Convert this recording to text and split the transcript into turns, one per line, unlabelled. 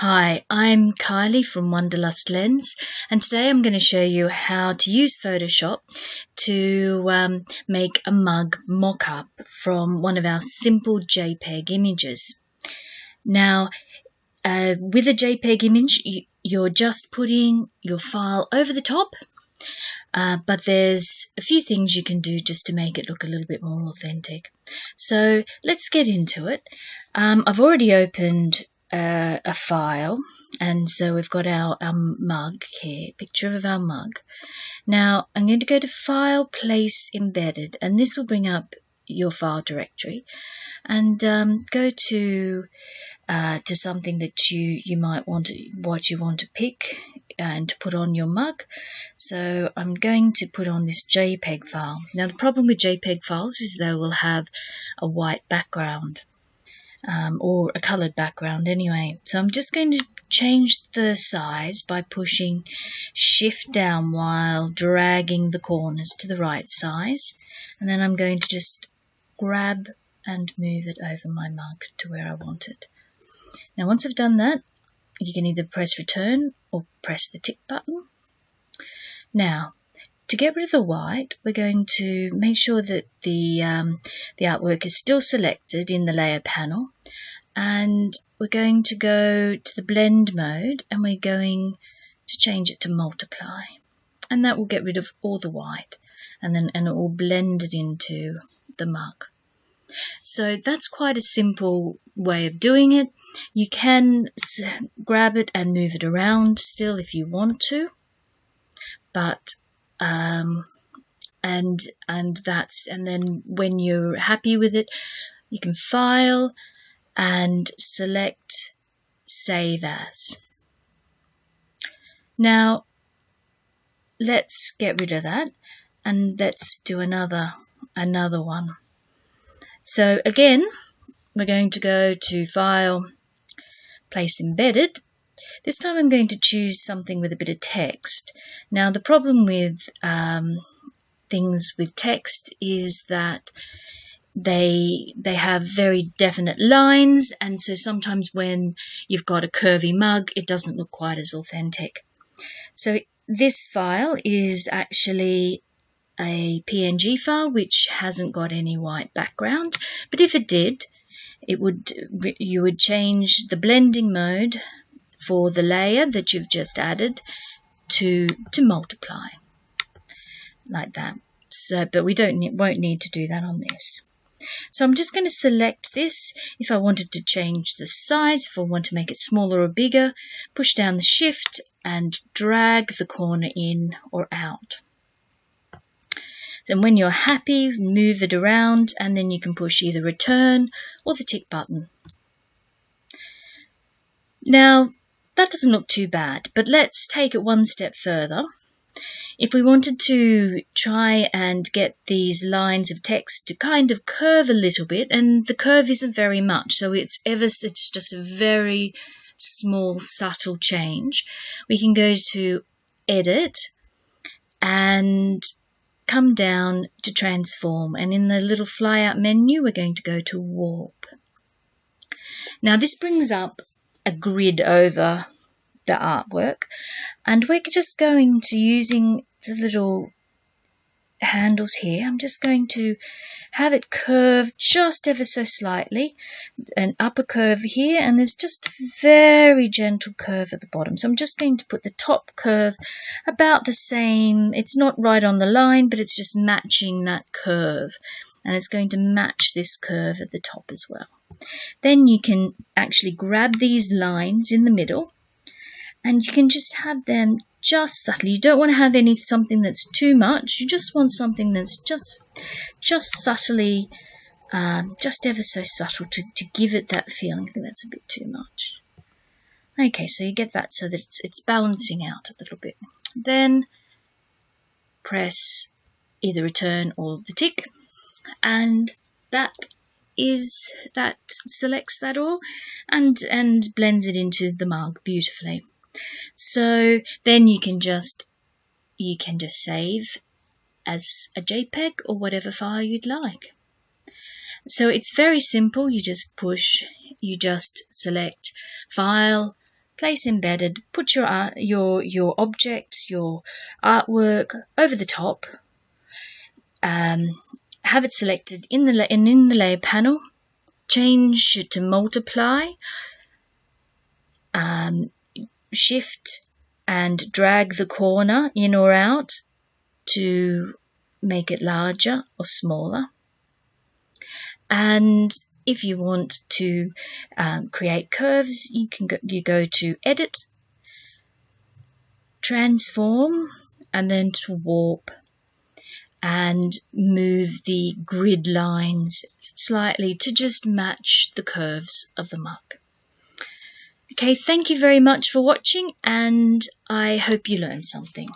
Hi, I'm Kylie from Wanderlust Lens, and today I'm going to show you how to use Photoshop to make a mug mock-up from one of our simple JPEG images. Now, with a JPEG image, you're just putting your file over the top, but there's a few things you can do just to make it look a little bit more authentic. So let's get into it. I've already opened a file, and so we've got our mug here, picture of our mug. Now I'm going to go to File, Place Embedded, and this will bring up your file directory, and go to something that you might want to pick and to put on your mug. So I'm going to put on this JPEG file. Now the problem with JPEG files is they will have a white background. Or a coloured background anyway. So I'm just going to change the size by pushing Shift down while dragging the corners to the right size, and then I'm going to just grab and move it over my mug to where I want it. Now once I've done that, you can either press return or press the tick button. Now to get rid of the white, we're going to make sure that the artwork is still selected in the layer panel, and we're going to go to the blend mode, and we're going to change it to multiply, and that will get rid of all the white, and it will blend it into the mug. So that's quite a simple way of doing it. You can grab it and move it around still if you want to, but and then when you're happy with it, you can file and select Save As. Now let's get rid of that, and let's do another one. So again, we're going to go to File, Place Embedded. This time I'm going to choose something with a bit of text. Now the problem with things with text is that they have very definite lines, and so sometimes when you've got a curvy mug, it doesn't look quite as authentic. So this file is actually a PNG file which hasn't got any white background, but if it did, you would change the blending mode for the layer that you've just added to multiply, like that. So, but we won't need to do that on this. So I'm just going to select this. If I wanted to change the size, if I want to make it smaller or bigger, push down the Shift and drag the corner in or out. So when you're happy, move it around, and then you can push either return or the tick button. Now that doesn't look too bad, but let's take it one step further. If we wanted to try and get these lines of text to kind of curve a little bit, and the curve isn't very much, so it's just a very small, subtle change, we can go to Edit and come down to Transform, and in the little flyout menu we're going to go to Warp. Now this brings up a grid over the artwork, and we're just going to, using the little handles here, I'm just going to have it curve just ever so slightly, an upper curve here, and there's just a very gentle curve at the bottom. So I'm just going to put the top curve about the same. It's not right on the line, but it's just matching that curve, and it's going to match this curve at the top as well. Then you can actually grab these lines in the middle, and you can just have them just subtly. You don't want to have something that's too much. You just want something that's just subtly, just ever so subtle to give it that feeling. I think that's a bit too much. Okay, so you get that so that it's balancing out a little bit. Then press either return or the tick, and that selects that all and blends it into the mug beautifully. So then you can just save as a JPEG or whatever file you'd like. So it's very simple. You just select File, place embedded, put your objects, your artwork over the top, have it selected in the layer panel, change it to multiply, shift and drag the corner in or out to make it larger or smaller. And if you want to create curves, you go to Edit, Transform, and then to Warp, and move the grid lines slightly to just match the curves of the mug. Okay, thank you very much for watching, and I hope you learned something.